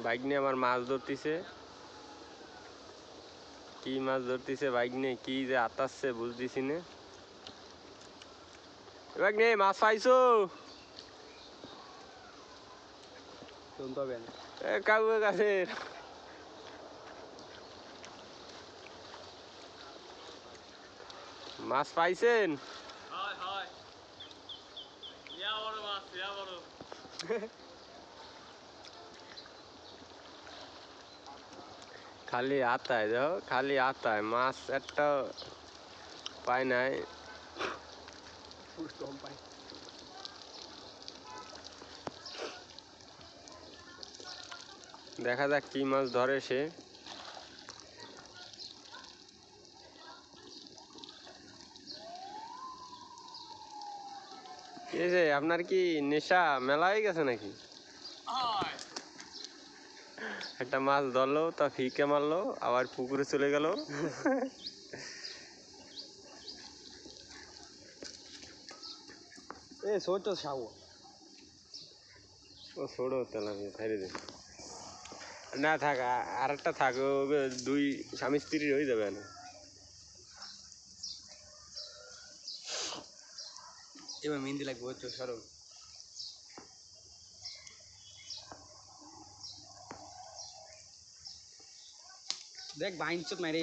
Bike নিয়ে আমার মাছ ধরতেছে। কি মাছ ধরতেছে বাইক নিয়ে, কি যে আতাচ্ছে বুঝতেছি না। বাইক নিয়ে মাছ পাইছো? কাকু কাছে মাছ পাইছেন? খালি আতায় যাও, খালি আতায় মাছ একটা পায় নাই। দেখা যাক কি মাছ ধরে সে। এই যে আপনার কি নেশা মেলা হয়ে গেছে নাকি? একটা মাছ ধরলো, তা ফিকে মারলো, আবার পুকুরে চলে গেল। ছোট সাউ ও ছোড়ো তেলাপিয়া ছাইড়ে দে। না থাক, আর একটা থাক, দুই স্বামী স্ত্রীর হয়ে যাবে না। এবার মেহেন্দি লাগবে হচ্ছে সরো দেখ বাইন চোট মারে